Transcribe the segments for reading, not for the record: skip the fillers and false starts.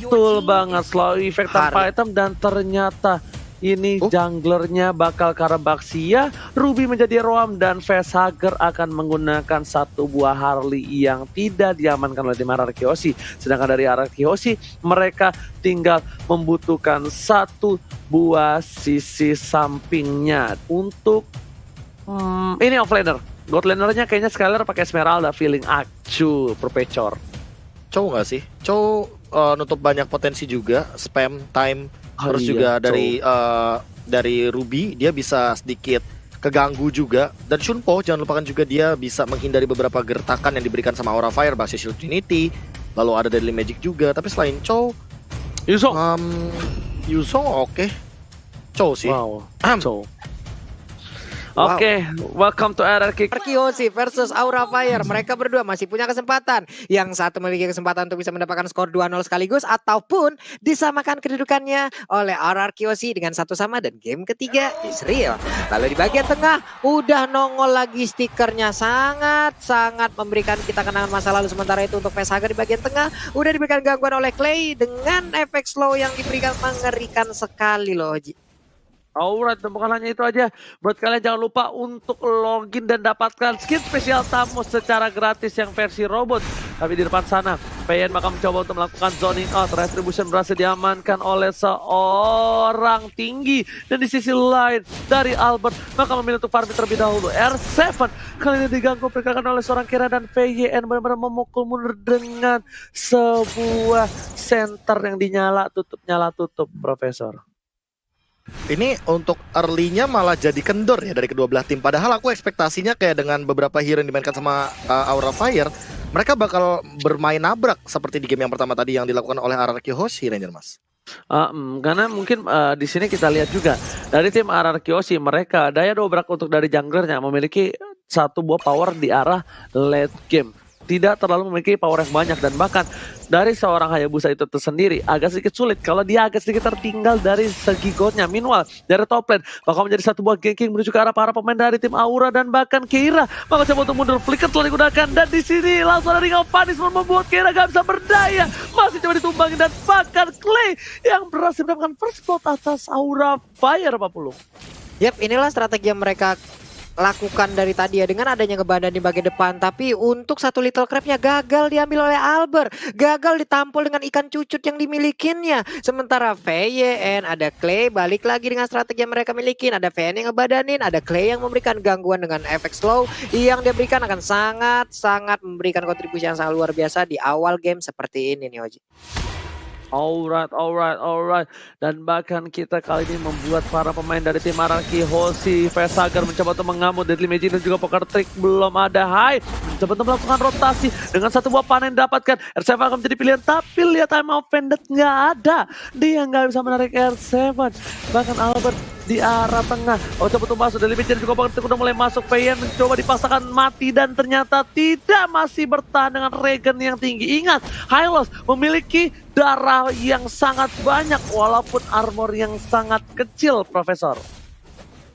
Betul banget, slow effect tanpa item dan ternyata ini junglernya bakal Karabaxia, Ruby menjadi Roam dan Facehugger akan menggunakan satu buah Harley yang tidak diamankan oleh tim Ararkiosi. Sedangkan dari Ararkiosi mereka tinggal membutuhkan satu buah sisi sampingnya untuk ini offlaner. Godlanernya kayaknya Skylar pakai Esmeralda, feeling acu perpecor. Chow nggak sih? Chow nutup banyak potensi juga, spam time. Terus juga dari Ruby dia bisa sedikit keganggu juga, dan Shunpo jangan lupakan juga dia bisa menghindari beberapa gertakan yang diberikan sama Aura Fire, Basis Shield Trinity, lalu ada Deadly Magic juga. Tapi selain Chow, Yuzong oke. Chow sih. Wow. Chow. Oke, welcome to RRQ. Ararkiosi versus Aura Fire. Mereka berdua masih punya kesempatan. Yang satu memiliki kesempatan untuk bisa mendapatkan skor 2-0 sekaligus, ataupun disamakan kedudukannya oleh Ararkiosi dengan 1 sama, dan game ketiga is real. Lalu di bagian tengah udah nongol lagi stikernya, sangat memberikan kita kenangan masa lalu. Sementara itu untuk Facehugger di bagian tengah udah diberikan gangguan oleh Clay dengan efek slow yang diberikan mengerikan sekali loh. Alright, dan bukan hanya itu aja. Buat kalian jangan lupa untuk login dan dapatkan skin spesial tamu secara gratis yang versi robot. Tapi di depan sana, PN bakal mencoba untuk melakukan zoning out. Retribution berhasil diamankan oleh seorang tinggi. Dan di sisi lain, dari Albert bakal memilih untuk farming terlebih dahulu. R7 kali ini diganggu pergerakan oleh seorang Kira, dan VYN benar-benar memukul mundur dengan sebuah center yang dinyala tutup, Profesor. Ini untuk early-nya malah jadi kendor ya dari kedua belah tim. Padahal aku ekspektasinya kayak dengan beberapa hero yang dimainkan sama Aura Fire, mereka bakal bermain nabrak seperti di game yang pertama tadi yang dilakukan oleh Ararkiosi, Ranger Mas. Karena mungkin di sini kita lihat juga dari tim Ararkiosi, mereka daya dobrak untuk dari junglernya memiliki satu buah power di arah late game. Tidak terlalu memiliki power yang banyak, dan bahkan dari seorang Hayabusa itu tersendiri agak sedikit sulit kalau dia agak sedikit tertinggal dari segi goldnya. Meanwhile dari top lane bakal menjadi satu buah ganking menuju ke arah para pemain dari tim Aura, dan bahkan Keira bakal coba untuk mundur. Flicker telah digunakan, dan di sini langsung ada Ring of Punishment membuat Keira gak bisa berdaya, masih coba ditumbangin, dan bahkan Clay yang berhasil mendapatkan first blood atas Aura Fire 40. Yap, inilah strategi yang mereka lakukan dari tadi ya, dengan adanya ngebadan di bagian depan. Tapi untuk satu Little Crabnya gagal diambil oleh Albert, gagal ditampol dengan ikan cucut yang dimilikinya. Sementara VYN, ada Clay balik lagi dengan strategi yang mereka milikin. Ada VYN yang ngebadanin, ada Clay yang memberikan gangguan dengan efek slow yang dia berikan akan sangat memberikan kontribusi yang sangat luar biasa di awal game seperti ini nih Oji. Alright. Dan bahkan kita kali ini membuat para pemain dari tim Ararkiosi, Facehugger mencoba untuk mengamuk Deadly Magic dan juga Poker Trick belum ada. Mencoba untuk melakukan rotasi dengan satu buah panen dapatkan. R7 akan menjadi pilihan, tapi lihat time offended nggak ada. Dia nggak bisa menarik R7. Bahkan Albert di arah tengah, coba untuk masuk. Deadly Magic dan juga Poker Trick udah mulai masuk. VYN mencoba dipaksakan mati, dan ternyata tidak, masih bertahan dengan regen yang tinggi. Ingat, Hylos memiliki darah yang sangat banyak walaupun armor yang sangat kecil, Profesor.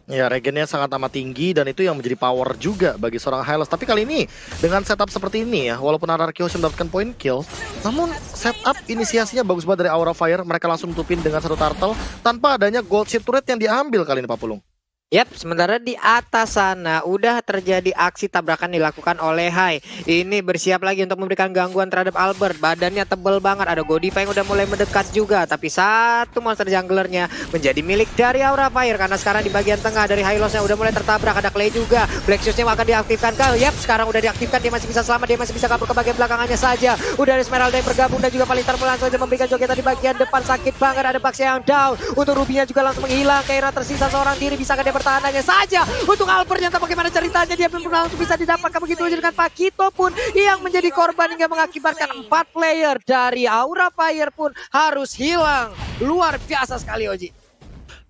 Ya, regennya sangat amat tinggi, dan itu yang menjadi power juga bagi seorang Hylos. Tapi kali ini dengan setup seperti ini ya, walaupun Ararkiosi mendapatkan point kill, namun setup inisiasinya bagus banget dari Aura Fire. Mereka langsung tutupin dengan satu turtle tanpa adanya gold ship turret yang diambil kali ini, Pak Pulung. Yap, sementara di atas sana udah terjadi aksi tabrakan dilakukan oleh Hai. Ini bersiap lagi untuk memberikan gangguan terhadap Albert. Badannya tebel banget, ada Godiva yang udah mulai mendekat juga. Tapi satu monster junglernya menjadi milik dari Aura Fire, karena sekarang di bagian tengah dari Hylosnya udah mulai tertabrak. Ada Clay juga, Black Shoes-nya akan diaktifkan. Yap, sekarang udah diaktifkan, dia masih bisa selamat, dia masih bisa kabur ke bagian belakangnya saja. Udah ada Esmeralda yang bergabung, dan juga Palintar langsung saja memberikan jogetan di bagian depan. Sakit banget, ada Bugs yang down. Untuk Ruby-nya juga langsung menghilang. Keira tersisa seorang diri, bisakah dia pertahanannya saja untuk Albert, yang tak bagaimana ceritanya dia belum langsung bisa didapatkan begitu aja, dengan Pakito pun yang menjadi korban hingga mengakibatkan 4 player dari Aura Fire pun harus hilang. Luar biasa sekali Oji.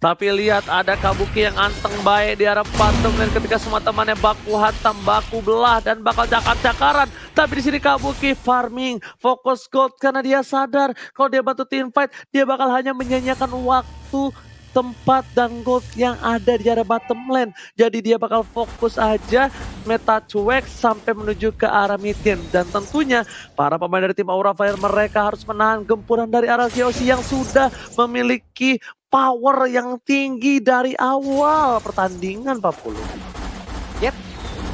Tapi lihat ada Kabuki yang anteng baik di arah patung, dan ketika semua temannya baku hantam, baku belah, dan bakal cakar-cakaran. Tapi di sini Kabuki farming, fokus gold, karena dia sadar kalau dia bantu team fight, dia bakal hanya menyanyiakan waktu tempat dan gold yang ada di arah bottom lane. Jadi dia bakal fokus aja meta cuek sampai menuju ke arah mid game. Dan tentunya para pemain dari tim Aura Fire mereka harus menahan gempuran dari arah Kioshi yang sudah memiliki power yang tinggi dari awal pertandingan 40. Yep.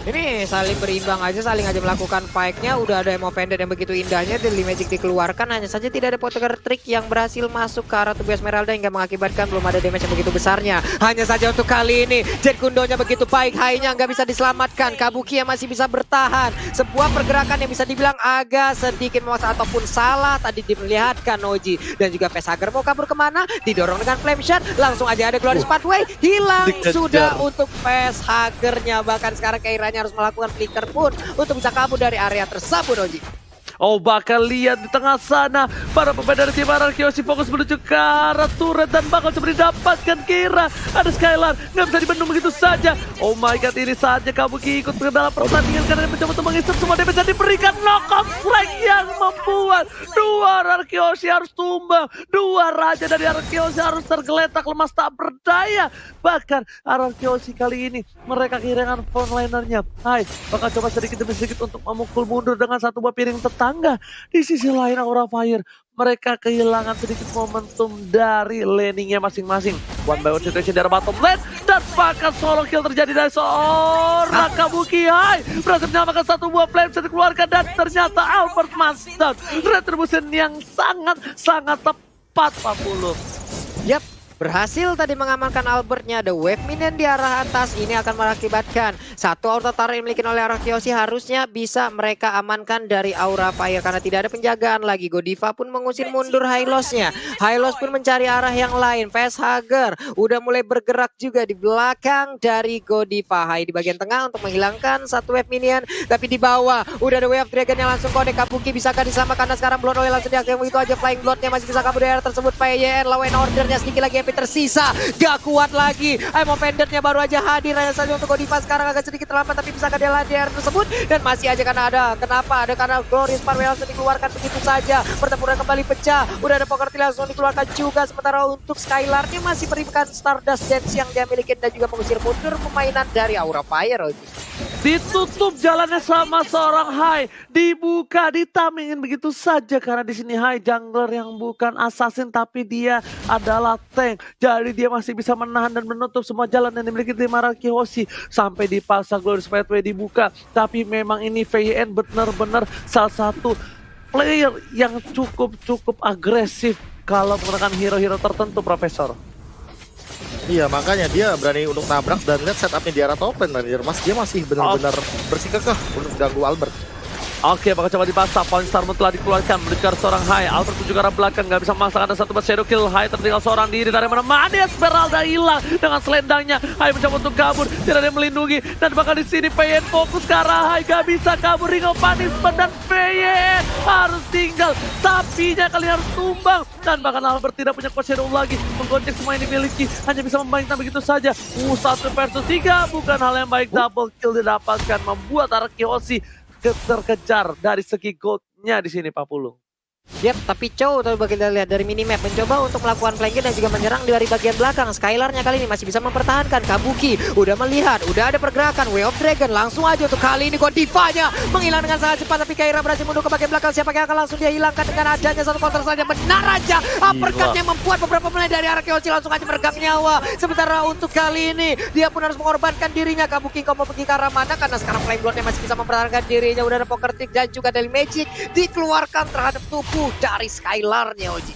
Ini saling berimbang aja, saling aja melakukan fight-nya. Udah ada emo pendant yang begitu indahnya, Deadly Magic dikeluarkan. Hanya saja tidak ada Poker Trick yang berhasil masuk ke arah tubuh Esmeralda hingga mengakibatkan belum ada damage yang begitu besarnya. Hanya saja untuk kali ini, Jet Kundonya begitu baik, high-nya nggak bisa diselamatkan. Kabuki yang masih bisa bertahan. Sebuah pergerakan yang bisa dibilang agak sedikit memaksa ataupun salah. Tadi diperlihatkan Oji. Dan juga Facehager mau kabur kemana? Didorong dengan Flame Shot. Langsung aja ada Glorious Pathway. Hilang sudah untuk Facehagernya. Bahkan sekarang Keira harus melakukan flicker pun untuk bisa kabur dari area tersebut, Oji. Oh, bakal lihat di tengah sana para pemain dari tim Arar Kioshi fokus menuju ke arah turret dan bakal coba didapatkan Kira. Ada Skylar, nggak bisa dibendung begitu saja. Oh my god, ini saatnya Kabuki ikut ke dalam pertandingan karena dia mencoba untuk mengisap semua damage dan diberikan knockout flag yang membuat dua Arar Kioshi harus tumbang. Dua raja dari Arar Kioshi harus tergeletak lemas tak berdaya. Bahkan Arar Kioshi kali ini mereka kehilangan frontlinernya. Hai, bakal coba sedikit demi sedikit untuk memukul mundur dengan satu buah piring tetangga. Di sisi lain Aura Fire mereka kehilangan sedikit momentum dari laningnya masing-masing. One by one situation dari bottom lane dan bahkan solo kill terjadi dari seorang Kabuki. Hai, berhasil menyamakan satu buah flame bisa dikeluarkan dan ternyata Albert Master retribution yang sangat tepat 40. Yap. Berhasil tadi mengamankan Albertnya. Ada wave minion di arah atas. Ini akan mengakibatkan satu auto turret yang dimiliki oleh Aura Kioshi harusnya bisa mereka amankan dari Aura Fire karena tidak ada penjagaan lagi. Godiva pun mengusir mundur Hylos-nya. Hylos pun mencari arah yang lain. Facehager udah mulai bergerak juga di belakang dari Godiva. Hai di bagian tengah untuk menghilangkan satu wave minion. Tapi di bawah udah ada wave dragon yang langsung connect. Kabuki bisakah disamakan? Karena sekarang Blood Oil langsung diaktifkan begitu aja. Flying Blood-nya masih bisa kabur dari area tersebut. PYN lawan ordernya sedikit lagi tersisa, gak kuat lagi. Emo pendantnya baru aja hadir. Hanya saja untuk Godiva sekarang agak sedikit terlambat, tapi bisa dia di area tersebut dan masih aja karena karena Glorious Pathway langsung dikeluarkan begitu saja. Pertempuran kembali pecah. Udah ada Poker Trick langsung dikeluarkan juga. Sementara untuk Skylar-nya masih berikan Stardust Dance yang dia miliki dan juga mengusir mundur permainan dari Aura Fire. Ditutup jalannya sama seorang Hai, dibuka, ditamingin begitu saja karena di sini Hai jungler yang bukan assassin tapi dia adalah tank. Jadi dia masih bisa menahan dan menutup semua jalan yang dimiliki tim Arar Kioshi sampai dipaksa Glorious Pathway dibuka. Tapi memang ini VN benar-benar salah satu player yang cukup agresif kalau menggunakan hero-hero tertentu, Profesor. Iya, makanya dia berani untuk nabrak dan lihat setupnya di arah top lane. Mas dia masih benar-benar bersikeras untuk ganggu Albert. Oke, bakal coba dipaksa. Point Star telah dikeluarkan menuju seorang Hai. Albert menuju ke arah belakang, nggak bisa memaksakan ada satu buat shadow kill. Hai tertinggal seorang diri dari mana-mana. Esmeralda hilang dengan selendangnya. Hai mencoba untuk kabur, tidak ada yang melindungi. Dan bahkan di sini PYN fokus ke arah Hai, nggak bisa kabur. Ring of Punishment dan PYN harus tinggal. Sapinya kali harus tumbang. Dan bahkan Albert tidak punya cost shadow lagi. Menggonceng semua yang dimiliki, hanya bisa membayangkan begitu saja. 1 versus 3 bukan hal yang baik. Double kill didapatkan, membuat Arar Kioshi terkejar dari segi goldnya di sini Pak Pulung. Yap, tapi Chow bagi kita lihat dari minimap mencoba untuk melakukan flanking dan juga menyerang dari bagian belakang. Skylar-nya kali ini masih bisa mempertahankan. Kabuki udah melihat, udah ada pergerakan. Way of Dragon langsung aja untuk kali ini Godiva-nya menghilang dengan sangat cepat, tapi Keira berhasil mundur ke bagian belakang. Siapa yang akan langsung dia hilangkan dengan adanya satu counter saja. Benar aja uppercut yang membuat beberapa pemain dari Arar Kioshi langsung aja meregang nyawa. Sementara untuk kali ini dia pun harus mengorbankan dirinya. Kabuki kau mau pergi ke arah mana? Karena sekarang Flame Blood-nya masih bisa mempertahankan dirinya. Udah ada Poker Trick dan juga Deadly Magic dikeluarkan terhadap tubuh dari Skylar-nya, Oji.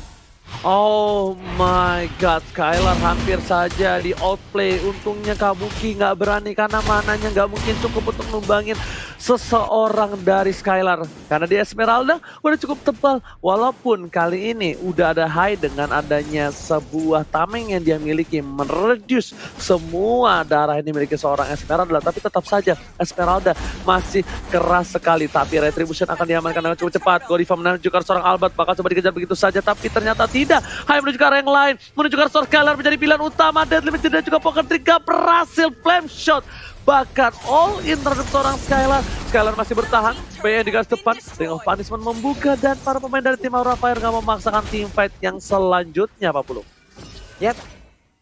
Oh my god, Skylar hampir saja di outplay. Untungnya Kabuki nggak berani karena mananya nggak mungkin cukup untuk numbangin seseorang dari Skylar. Karena di Esmeralda udah cukup tebal. Walaupun kali ini udah ada Hai dengan adanya sebuah tameng yang dia miliki mereduce semua darah yang dimiliki seorang Esmeralda. Tapi tetap saja Esmeralda masih keras sekali. Tapi Retribution akan diamankan dengan cukup cepat. Godiva menuju ke seorang Albert, bakal coba dikejar begitu saja. Tapi ternyata tidak. Hai menuju ke arah yang lain. Menuju ke arah seorang Skylar menjadi pilihan utama. Deadly Magic dan juga Poker Trick gak berhasil. Flame Shot bahkan all in terhadap seorang Skylar. Skylar masih bertahan. PYN di garis depan. Ring of Punishment membuka dan para pemain dari tim Aura Fire gak memaksakan team fight yang selanjutnya, Pak Pulung. Yap.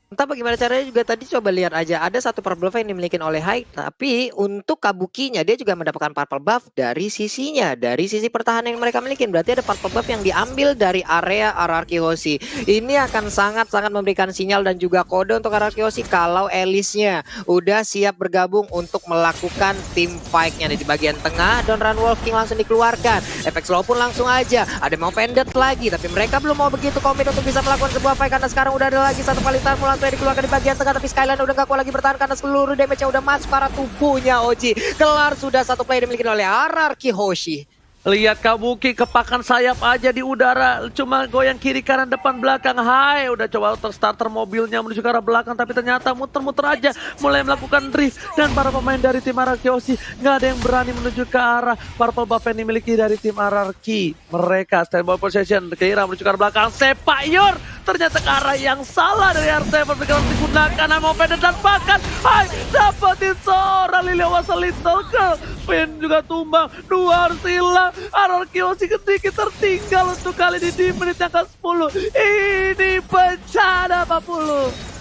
Entah bagaimana caranya juga tadi coba lihat aja ada satu purple buff yang dimiliki oleh Hai, tapi untuk Kabukinya dia juga mendapatkan purple buff dari sisinya, dari sisi pertahanan yang mereka miliki. Berarti ada purple buff yang diambil dari area RRQ Hoshi. Ini akan sangat-sangat memberikan sinyal dan juga kode untuk RRQ Hoshi kalau Alice-nya udah siap bergabung untuk melakukan team fight-nya di bagian tengah. Don Run Wolf King langsung dikeluarkan. Efek slow pun langsung aja. Ada mau pendant lagi, tapi mereka belum mau begitu komit untuk bisa melakukan sebuah fight karena sekarang udah ada lagi satu kali tarmul yang dikeluarkan di bagian tengah, tapi Skyline udah gak kuat lagi bertahan karena seluruh damage-nya udah masuk ke arah tubuhnya Oji. Kelar sudah satu play dimiliki oleh RRQ Hoshi. Lihat Kabuki kepakan sayap aja di udara, cuma goyang kiri kanan depan belakang. Hai, udah coba starter mobilnya menuju ke arah belakang, tapi ternyata muter-muter aja mulai melakukan drift. Dan para pemain dari tim RRQ Hoshi nggak ada yang berani menuju ke arah purple buff yang dimiliki dari tim RRQ. Mereka standby possession, Keira menuju ke arah belakang, Sepayur ternyata ke arah yang salah dari R7. Mereka harus digunakan, mau pendek dan bahkan Hai dapetin seorang Lilia was a little girl. Pin juga tumbang, 2 harus hilang. RRQ Hoshi sedikit tertinggal untuk kali ini di menit yang ke-10. Ini bencana 40.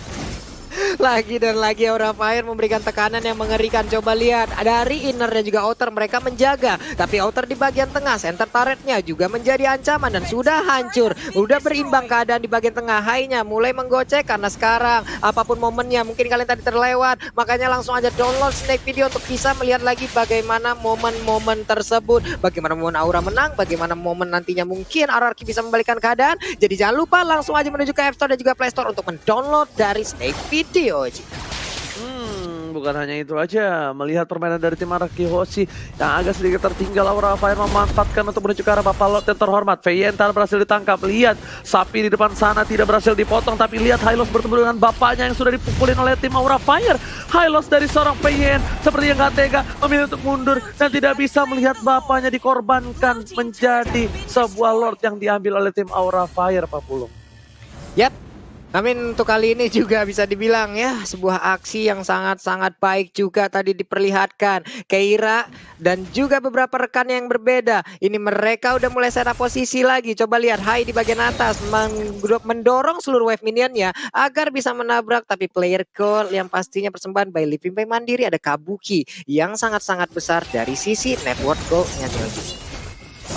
Lagi dan lagi Aura Fire memberikan tekanan yang mengerikan. Coba lihat dari inner dan juga outer mereka menjaga, tapi outer di bagian tengah center turretnya juga menjadi ancaman dan sudah hancur. Udah berimbang keadaan di bagian tengah. High-nya mulai menggocek karena sekarang apapun momennya mungkin kalian tadi terlewat, makanya langsung aja download Snake Video untuk bisa melihat lagi bagaimana momen-momen tersebut, bagaimana momen Aura menang, bagaimana momen nantinya mungkin RRQ bisa membalikan keadaan. Jadi jangan lupa langsung aja menuju ke App Store dan juga Play Store untuk mendownload dari Snake Video. Bukan hanya itu aja, melihat permainan dari tim RRQ Hoshi yang agak sedikit tertinggal, Aura Fire memanfaatkan untuk menuju ke arah Bapalot yang terhormat. Veientar berhasil ditangkap, lihat sapi di depan sana tidak berhasil dipotong, tapi lihat Hylos bertemu dengan bapaknya yang sudah dipukulin oleh tim Aura Fire. Hylos dari seorang Veien seperti yang gak tega memilih untuk mundur dan tidak bisa melihat bapaknya dikorbankan menjadi sebuah Lord yang diambil oleh tim Aura Fire, Pak Pulung. Yap. Amin, untuk kali ini juga bisa dibilang ya sebuah aksi yang sangat-sangat baik juga tadi diperlihatkan. Keira dan juga beberapa rekan yang berbeda. Ini mereka udah mulai setup posisi lagi. Coba lihat Hai di bagian atas mendorong seluruh wave minionnya agar bisa menabrak. Tapi player core yang pastinya persembahan by Living Pay Mandiri ada Kabuki yang sangat-sangat besar dari sisi network goal-nya.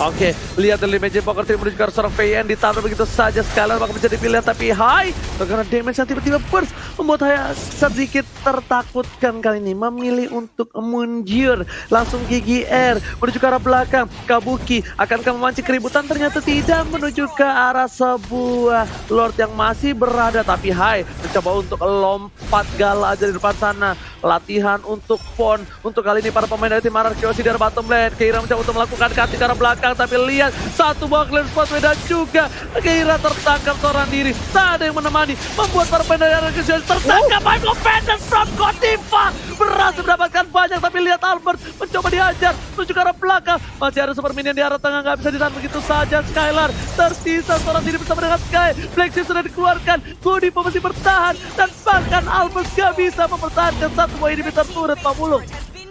Oke, lihat dari Magic Poker Team menuju ke arah seorang Veian, ditaruh begitu saja. Skylar bakal menjadi pilihan, tapi Hai karena damage yang tiba-tiba burst membuat Hai sedikit tertakutkan kali ini, memilih untuk mundur. Langsung GGR menuju ke arah belakang. Kabuki akankah memancing keributan? Ternyata tidak, menuju ke arah sebuah Lord yang masih berada, tapi Hai mencoba untuk lompat gala aja di depan sana. Latihan untuk Pon. Untuk kali ini para pemain dari tim RRQ Hoshi dari bottom lane. Keira mencoba untuk melakukan cutting ke arah belakang, tapi lihat satu buah clear spot dan juga Keira tertangkap seorang diri. Tak ada yang menemani, membuat para pemain dari RRQ Hoshi tertangkap. I'm offended from Godiva. Berhasil mendapatkan banyak, tapi lihat Albert mencoba dihajar menuju ke arah belakang. Masih ada super minion di arah tengah, nggak bisa ditahan begitu saja. Skylar tersisa seorang diri bersama dengan Sky. Black Shield sudah dikeluarkan, Godiva masih bertahan, dan bahkan Albert nggak bisa mempertahankan satu buah inhibitor turret, Pak Mulung.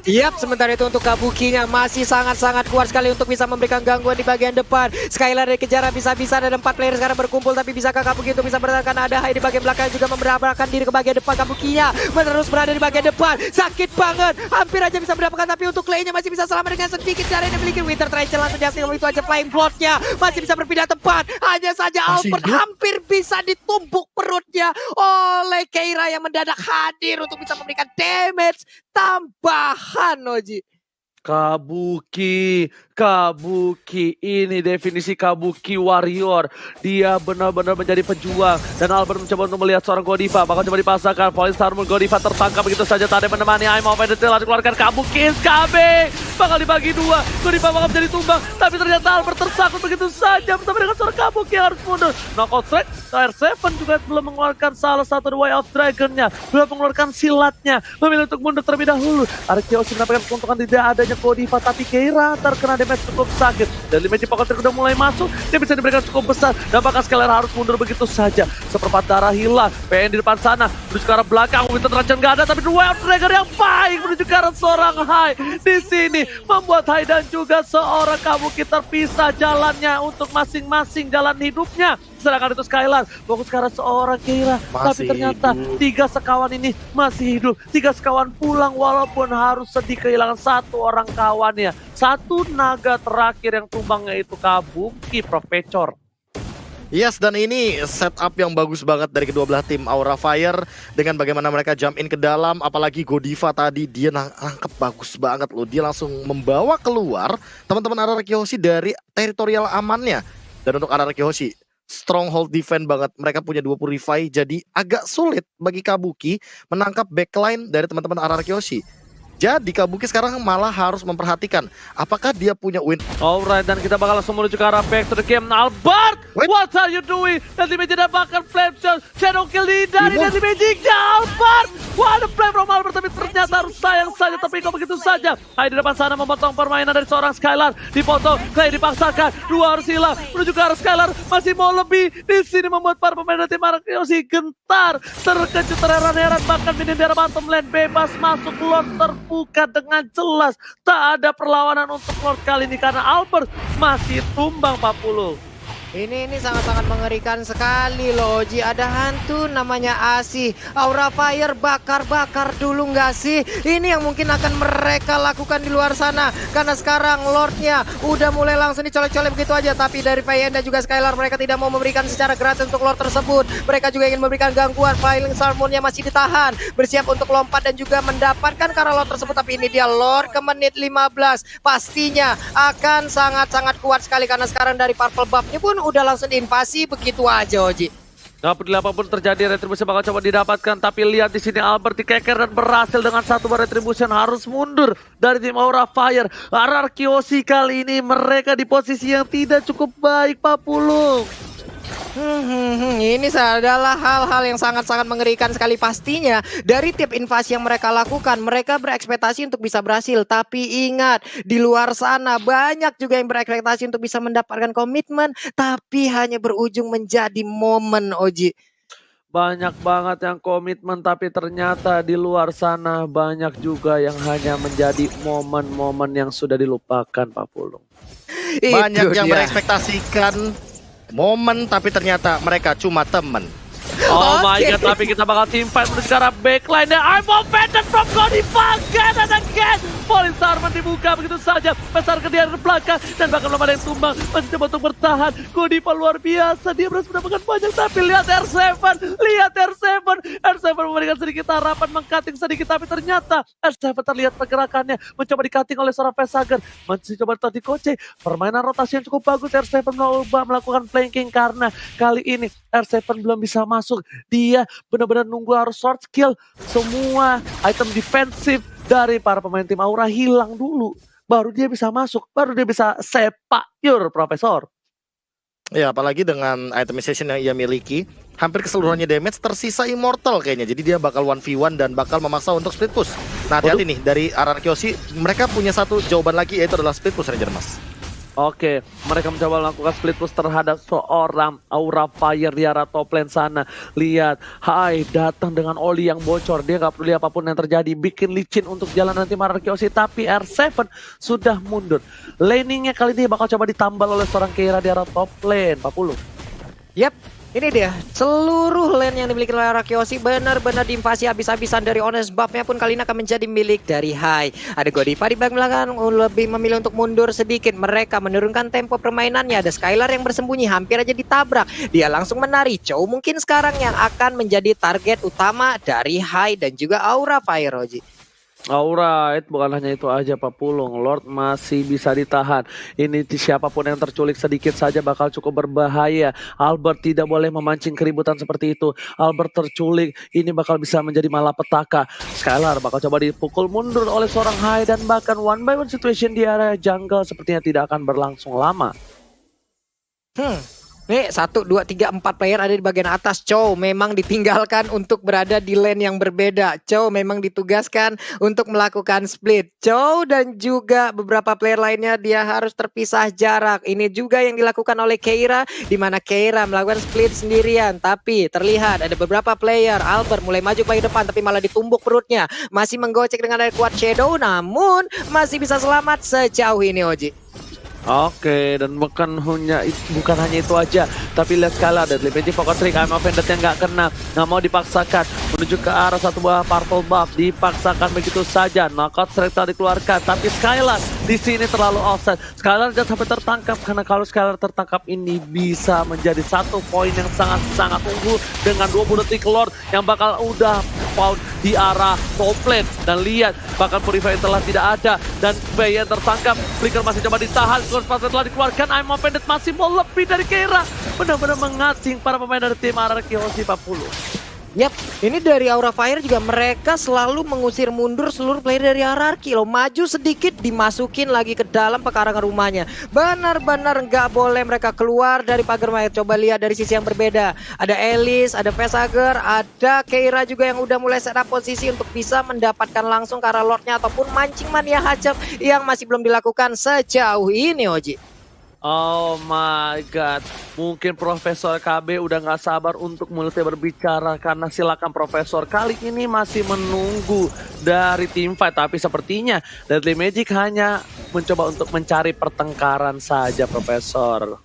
Yap, sementara itu untuk Kabukinya masih sangat-sangat kuat sekali untuk bisa memberikan gangguan di bagian depan. Skylar dikejar bisa-bisa, ada 4 player sekarang berkumpul, tapi bisakah Kabuki untuk bisa bertahan? Ada Hai di bagian belakang juga memberabrakkan diri ke bagian depan. Kabukinya terus berada di bagian depan, sakit banget, hampir aja bisa mendapatkan, tapi untuk Clay-nya masih bisa selamat dengan sedikit cara yang dimiliki. Winter Triangle langsung diaktifkan, begitu aja Flying Float-nya masih bisa berpindah tempat. Hanya saja Albert hampir bisa ditumbuk perutnya oleh Keira yang mendadak hadir untuk bisa memberikan damage tambahan, Oji. Kabuki, ini definisi Kabuki warrior. Dia benar-benar menjadi pejuang. Dan Albert mencoba untuk melihat seorang Godiva, bakal coba dipasangkan. Voice Harmon Godiva tertangkap begitu saja, tak ada yang menemani. I'm off and dikeluarkan Kabuki SKB. Bakal dibagi 2, Godiva bakal menjadi tumbang. Tapi ternyata Albert tersangkut begitu saja bersama dengan seorang Kabuki yang harus mundur. Knockout strike, R7 juga belum mengeluarkan salah satu Way of Dragon-nya. Belum mengeluarkan silatnya, memilih untuk mundur terlebih dahulu. RRQ Hoshi mendapatkan keuntungan tidak adanya Godiva, tapi Keira terkena damage cukup sakit. Dan Magic Pocket Trick udah mulai masuk, dia bisa diberikan cukup besar. Dan bakal Skylar harus mundur begitu saja. Seperempat darah hilang, PN di depan sana, menuju ke arah belakang. Winter Trajan gak ada, tapi Way of Dragon yang baik menuju ke arah seorang Hai. Di sini membuat Hai dan juga seorang Kabuki terpisah jalannya untuk masing-masing jalan hidupnya. Sedangkan itu Skylar fokus ke arah seorang Keira, tapi ternyata hidup. 3 sekawan ini masih hidup. 3 sekawan pulang walaupun harus sedih kehilangan 1 orang kawannya. 1 naga terakhir yang tumbangnya itu Kabuki Profesor. Yes, dan ini setup yang bagus banget dari kedua belah tim Aura Fire dengan bagaimana mereka jump in ke dalam, apalagi Godiva tadi dia nangkep bagus banget loh. Dia langsung membawa keluar teman-teman Araraki Hoshi dari teritorial amannya. Dan untuk Araraki Hoshi, stronghold defense banget. Mereka punya 2 purify, jadi agak sulit bagi Kabuki menangkap backline dari teman-teman Araraki Hoshi. Jadi Kabuki sekarang malah harus memperhatikan apakah dia punya win. Alright, dan kita bakal langsung menuju ke arah back to the game. Albert, Wait. what are you doing? Nanti Magic dapatkan flame shot, shadow kill dari Nanti Magicnya Albert. Wah, ada play from Albert, tapi ternyata harus sayang saja, tapi kok begitu saja. Hai di depan sana memotong permainan dari seorang Skylar, dipotong, Clay dipaksakan, 2 harus hilang, menuju ke arah Skylar, masih mau lebih. Di sini membuat para pemain dari tim Araraki Hoshi gentar, terkejut, terheran-heran, bahkan minion dari bottom lane bebas masuk Lord terbuka dengan jelas. Tak ada perlawanan untuk Lord kali ini karena Albert masih tumbang 40. Ini sangat-sangat mengerikan sekali loh Ji. Ada hantu namanya Asih. Aura Fire bakar-bakar dulu nggak sih? Ini yang mungkin akan mereka lakukan di luar sana. Karena sekarang Lordnya udah mulai langsung dicolek-colek begitu aja. Tapi dari Payen dan juga Skylar mereka tidak mau memberikan secara gratis untuk Lord tersebut. Mereka juga ingin memberikan gangguan. Failing Salmonnya masih ditahan. Bersiap untuk lompat dan juga mendapatkan karena Lord tersebut. Tapi ini dia Lord ke menit 15. Pastinya akan sangat-sangat kuat sekali. Karena sekarang dari purple buff-nya pun udah langsung invasi begitu aja Oji. Gak peduli apapun terjadi, retribusi bakal coba didapatkan. Tapi lihat di sini Albert dikeker dan berhasil dengan 1 bar retribution harus mundur dari tim Aura Fire. Araraki Hoshi kali ini mereka di posisi yang tidak cukup baik, Pak Pulung. Ini adalah hal-hal yang sangat-sangat mengerikan sekali pastinya. Dari tiap invasi yang mereka lakukan, mereka berekspektasi untuk bisa berhasil. Tapi ingat, di luar sana banyak juga yang berekspektasi untuk bisa mendapatkan komitmen, tapi hanya berujung menjadi momen Oji. Banyak banget yang komitmen, tapi ternyata di luar sana banyak juga yang hanya menjadi momen-momen yang sudah dilupakan, Pak Pulung. Banyak yang berekspektasikan momen, tapi ternyata mereka cuma temen. Oh my god, tapi kita bakal team fight menuju ke arah backline. Dan I'm offended from Godiva again and again. Police Arman dibuka begitu saja. Besar ke dia ke belakang dan bahkan belum ada yang tumbang. Masih coba untuk bertahan. Godiva luar biasa. Dia berhasil mendapatkan banyak, tapi lihat R7. Lihat R7. R7 memberikan sedikit harapan, mengcutting sedikit, tapi ternyata R7 terlihat pergerakannya. Mencoba di-cutting oleh seorang Vesager. Masih coba tadi Koce. Permainan rotasi yang cukup bagus. R7 melakukan flanking karena kali ini R7 belum bisa masuk. Dia benar-benar nunggu harus short skill. Semua item defensif dari para pemain tim Aura hilang dulu. Baru dia bisa masuk. Baru dia bisa sepak pure Profesor. Ya, apalagi dengan itemization yang ia miliki, hampir keseluruhannya damage tersisa immortal kayaknya. Jadi dia bakal 1v1 dan bakal memaksa untuk split push. Nah, hati-hati nih dari Araraki Hoshi, mereka punya satu jawaban lagi, yaitu adalah split push Ranger Mas. Oke, mereka mencoba melakukan split push terhadap seorang Aura Fire di arah top lane sana. Lihat, Hai datang dengan oli yang bocor. Dia gak peduli apapun yang terjadi. Bikin licin untuk jalan nanti Araraki Hoshi. Tapi R7 sudah mundur. Laningnya kali ini bakal coba ditambal oleh seorang Keira di arah top lane. 40. Yap. Ini dia, seluruh lane yang dimiliki oleh Araraki Hoshi benar-benar diinvasi habis-habisan. Dari honest buff-nya pun kali ini akan menjadi milik dari Hai. Ada Godiva di belakang lebih memilih untuk mundur sedikit. Mereka menurunkan tempo permainannya. Ada Skylar yang bersembunyi, hampir aja ditabrak. Dia langsung menari. Chow mungkin sekarang yang akan menjadi target utama dari Hai dan juga Aura Fire Oji. Alright, bukan hanya itu aja Pak Pulung, Lord masih bisa ditahan. Ini siapapun yang terculik sedikit saja bakal cukup berbahaya. Albert tidak boleh memancing keributan seperti itu. Albert terculik, ini bakal bisa menjadi malapetaka. Skylar bakal coba dipukul mundur oleh seorang Hai dan bahkan 1-by-1 situation di area jungle sepertinya tidak akan berlangsung lama. Nih 1, 2, 3, 4 player ada di bagian atas. Chow memang ditinggalkan untuk berada di lane yang berbeda. Chow memang ditugaskan untuk melakukan split. Chow dan juga beberapa player lainnya dia harus terpisah jarak. Ini juga yang dilakukan oleh Keira, di mana Keira melakukan split sendirian. Tapi terlihat ada beberapa player. Albert mulai maju ke depan tapi malah ditumbuk perutnya. Masih menggocek dengan ada kuat Shadow, namun masih bisa selamat sejauh ini Oji. Oke, dan bukan hanya itu aja, tapi lihat sekali ada Deadly Focus Ring, I'm offended yang nggak kena, nggak mau dipaksakan menuju ke arah satu buah purple buff, dipaksakan begitu saja. Knockout strike telah dikeluarkan, tapi Skylar di sini terlalu offset. Skylar jangan sampai tertangkap, karena kalau Skylar tertangkap ini bisa menjadi satu poin yang sangat-sangat unggul dengan 20 detik Lord yang bakal udah found di arah top lane. Dan lihat, bahkan Purify telah tidak ada dan Bayan tertangkap. Flicker masih coba ditahan, Pasir telah dikeluarkan, I'm offended masih mau lebih dari Keira. Benar-benar mengasing para pemain dari tim RRQ Osi 40. Yap, ini dari Aura Fire juga mereka selalu mengusir mundur seluruh player dari RRQ loh. Maju sedikit dimasukin lagi ke dalam pekarangan rumahnya. Benar-benar nggak boleh mereka keluar dari pagar mayat. Coba lihat dari sisi yang berbeda. Ada Elise, ada Vesager, ada Keira juga yang udah mulai setup posisi untuk bisa mendapatkan langsung ke arah Lordnya ataupun mancing mania hajab yang masih belum dilakukan sejauh ini Oji. Oh my god, mungkin Profesor KB udah gak sabar untuk mulai berbicara, karena silakan Profesor kali ini masih menunggu dari tim fight. Tapi sepertinya Deadly Magic hanya mencoba untuk mencari pertengkaran saja Profesor.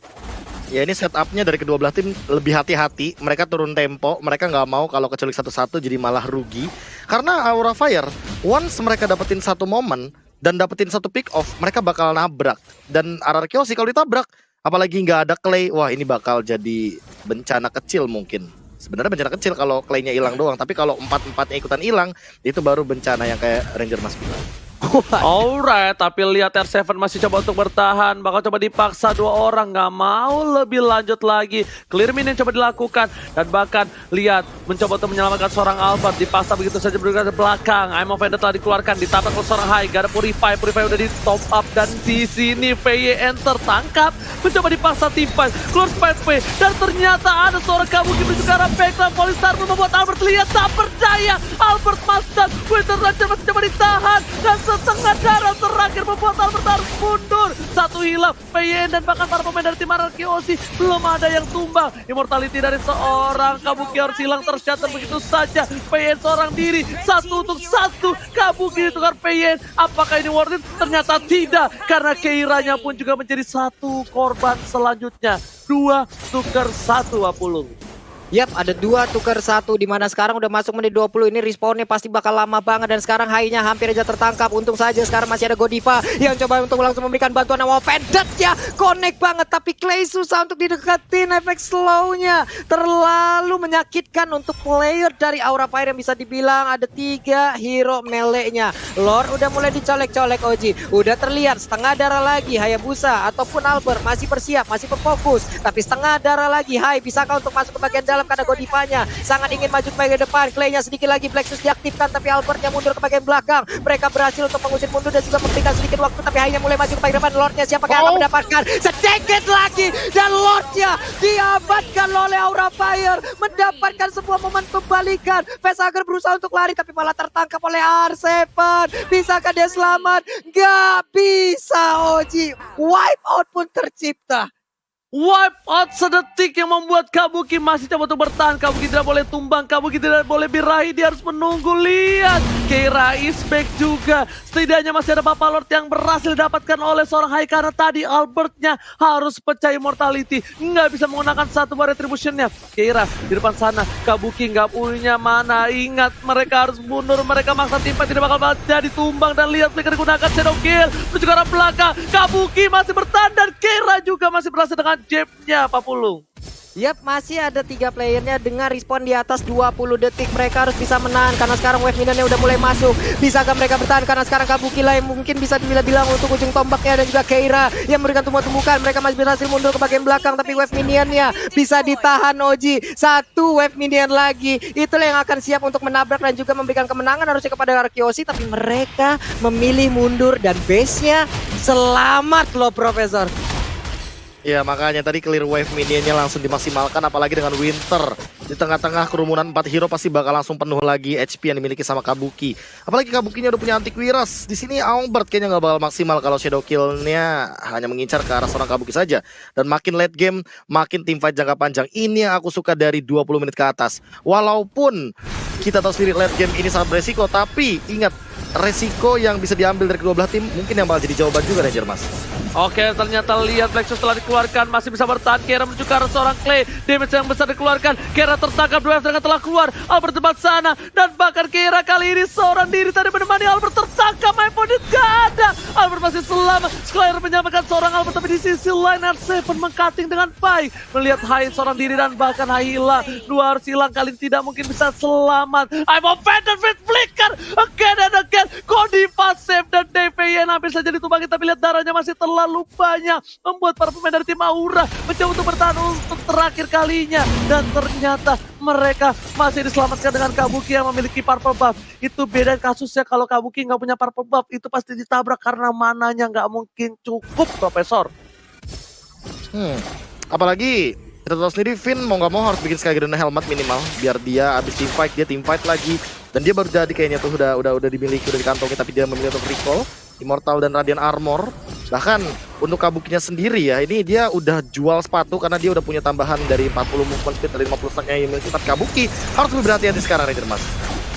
Ya ini setupnya dari kedua belah tim lebih hati-hati, mereka turun tempo, mereka nggak mau kalau kecuali satu-satu jadi malah rugi. Karena Aura Fire, once mereka dapetin satu momen dan dapetin satu pick off, mereka bakal nabrak. Dan RRQ sih kalau ditabrak, apalagi nggak ada Clay, wah ini bakal jadi bencana kecil mungkin. Sebenarnya bencana kecil kalau Clay-nya hilang doang, tapi kalau empat-empatnya ikutan hilang, itu baru bencana yang kayak Ranger Mas bilang. Alright, tapi lihat R7 masih coba untuk bertahan, bakal coba dipaksa dua orang, nggak mau lebih lanjut lagi. Clear minion coba dilakukan, dan bahkan lihat mencoba untuk menyelamatkan seorang Albert, dipaksa begitu saja bergerak ke belakang. I'm offended telah dikeluarkan, ditabrak oleh seorang High, gak ada Purify udah di top up, dan di sini VYN tertangkap, mencoba dipaksa tim fight, keluar Spy, dan ternyata ada seorang Kabuki menuju ke arah backline. Polystar membuat Albert lihat tak percaya, Albert Mastan, Winter Ranger masih coba ditahan, dan setengah darah terakhir membuat Albert harus mundur. Satu hilang, PYN dan bahkan para pemain dari tim RRQ Osi belum ada yang tumbang. Immortality dari seorang Kabuki harus hilang tercatat begitu saja. PYN seorang diri, 1 untuk 1. Kabuki ditukar PYN. Apakah ini worth it? Ternyata tidak, karena Keiranya pun juga menjadi satu korban selanjutnya. 2 tukar 1 Apulung. Yap, ada 2 tukar 1 di mana sekarang udah masuk menit 20. Ini respawnnya pasti bakal lama banget dan sekarang High-nya hampir aja tertangkap. Untung saja sekarang masih ada Godiva yang coba untuk langsung memberikan bantuan sama offended ya. Connect banget tapi Clay susah untuk dideketin. Efek slow-nya terlalu menyakitkan untuk player dari Aura Fire yang bisa dibilang ada 3 hero melee-nya. Lord udah mulai dicolek-colek Oji. Udah terlihat setengah darah lagi Hayabusa ataupun Albert masih bersiap, masih berfokus. Tapi setengah darah lagi High bisakah untuk masuk ke bagian dalam karena Godivanya sangat ingin maju ke bagian depan. Clay-nya sedikit lagi Blacksus diaktifkan tapi Albertnya mundur ke bagian belakang. Mereka berhasil untuk mengusir mundur dan juga memberikan sedikit waktu tapi High-nya mulai maju ke bagian depan. Lordnya siapa yang akan mendapatkan sedikit lagi dan Lordnya diamankan oleh Aura Fire, mendapatkan sebuah momen kebalikan. Vesager berusaha untuk lari tapi malah tertangkap oleh R7. Bisakah dia selamat? Gak bisa Oji. Wipe out pun tercipta. Wipe out sedetik yang membuat Kabuki masih coba untuk bertahan. Kabuki tidak boleh tumbang, Kabuki tidak boleh birahi, dia harus menunggu. Lihat, Keira is back juga. Setidaknya masih ada Bapak Lord yang berhasil didapatkan oleh seorang High, karena tadi Albertnya harus pecah immortality, nggak bisa menggunakan satu bar retributionnya. Keira di depan sana, Kabuki nggak punya mana. Ingat, mereka harus mundur, mereka maksa timpa tidak bakal jadi tumbang. Dan lihat Flicker gunakan Shadow Kill menuju ke arah belakang. Kabuki masih bertahan dan Keira juga masih berhasil dengan jabnya Pak Pulung. Yap, masih ada 3 playernya dengan respon di atas 20 detik. Mereka harus bisa menahan karena sekarang wave minionnya udah mulai masuk. Bisakah mereka bertahan karena sekarang Kabuki lah yang mungkin bisa dibilang untuk ujung tombaknya, dan juga Keira yang memberikan tumbuh-tumbukan. Mereka masih berhasil mundur ke bagian belakang tapi wave minionnya bisa ditahan Oji. 1 wave minion lagi. Itulah yang akan siap untuk menabrak dan juga memberikan kemenangan harusnya kepada Arkeosi, tapi mereka memilih mundur dan base-nya selamat loh Profesor. Ya makanya tadi clear wave minionnya langsung dimaksimalkan, apalagi dengan Winter di tengah-tengah kerumunan 4 hero pasti bakal langsung penuh lagi HP yang dimiliki sama Kabuki. Apalagi Kabukinya udah punya antivirus. Di sini Aongbert kayaknya nggak bakal maksimal kalau shadow kill-nya hanya mengincar ke arah seorang Kabuki saja. Dan makin late game, makin teamfight jangka panjang. Ini yang aku suka dari 20 menit ke atas. Walaupun kita tahu spirit late game ini sangat beresiko, tapi ingat resiko yang bisa diambil dari kedua belah tim mungkin yang bakal jadi jawaban juga Ranger Mas. Oke, ternyata lihat Plexus telah dikeluarkan, masih bisa bertahan. Kera menuju ke arah seorang Clay, damage yang besar dikeluarkan. Kera tertangkap, dua F telah keluar. Albert tempat sana, dan bahkan Kera kali ini seorang diri tadi menemani Albert tertangkap. Main point gak ada. Albert masih selamat. Squire menyamakan seorang Albert, tapi di sisi lain R7 meng-cutting dengan baik. Melihat Hai seorang diri dan bahkan Hai hilang. Dua harus hilang, kali ini tidak mungkin bisa selamat. I'm offended with flicker again and again. Godiva save dan DPN hampir saja ditumbangi, tapi lihat darahnya masih terlalu banyak, membuat para pemain dari tim Aura mencoba untuk bertahan untuk terakhir kalinya, dan ternyata mereka masih diselamatkan dengan Kabuki yang memiliki purple buff. Itu beda kasusnya, kalau Kabuki nggak punya purple buff itu pasti ditabrak karena mananya nggak mungkin cukup, Profesor. Apalagi kita tahu sendiri Finn mau nggak mau harus bikin Skygarden helmet minimal biar dia abis teamfight lagi, dan dia baru jadi kayaknya tuh udah dimiliki, udah dikantongi, tapi dia memilih untuk recall Immortal dan Radiant Armor. Bahkan untuk Kabukinya sendiri ya, ini dia udah jual sepatu karena dia udah punya tambahan dari 40 movement speed dari 50 stacknya yang memiliki. Kabuki harus lebih berhati-hati sekarang Ranger Mas.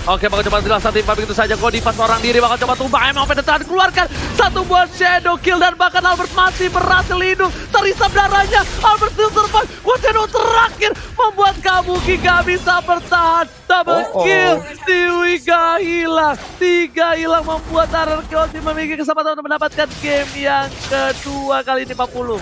Oke, bakal coba jelas tim begitu saja. Godiva seorang diri bakal coba tumbang, emang penetrasi keluarkan satu buah shadow kill, dan bahkan Albert masih berhasil hidup, terisap darahnya. Albert still survive. Shadow terakhir membuat Kabuki gak bisa bertahan. Double kill, Dewi gak hilang, 3 hilang, membuat Ararkyoshi memiliki kesempatan untuk mendapatkan game yang kedua kali ini 40.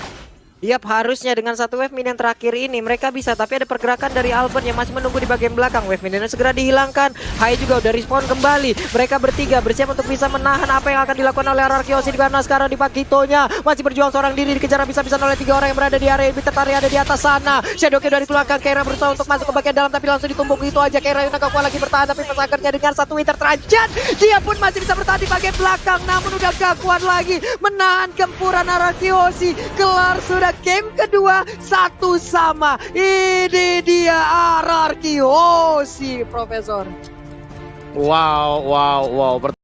Yap, harusnya dengan satu wave minion terakhir ini mereka bisa, tapi ada pergerakan dari Albert yang masih menunggu di bagian belakang. Wave minionnya segera dihilangkan. Hai juga udah respawn kembali. Mereka bertiga bersiap untuk bisa menahan apa yang akan dilakukan oleh Ararkyoshi, karena sekarang di Pakitonya masih berjuang seorang diri, dikejar bisa-bisa oleh 3 orang yang berada di area Bitter area ada di atas sana. Shadow Kill dari keluarkan, Kera berusaha untuk masuk ke bagian dalam tapi langsung ditumbuk gitu aja. Kera yang agak kuat lagi bertahan, tapi pesakernya dengan satu Winter Trajan dia pun masih bisa bertahan di bagian belakang, namun udah gak kuat lagi menahan gempuran Ararkyoshi. Kelar sudah game kedua, 1-1. Ini dia Ararkyoshi, Profesor. Wow.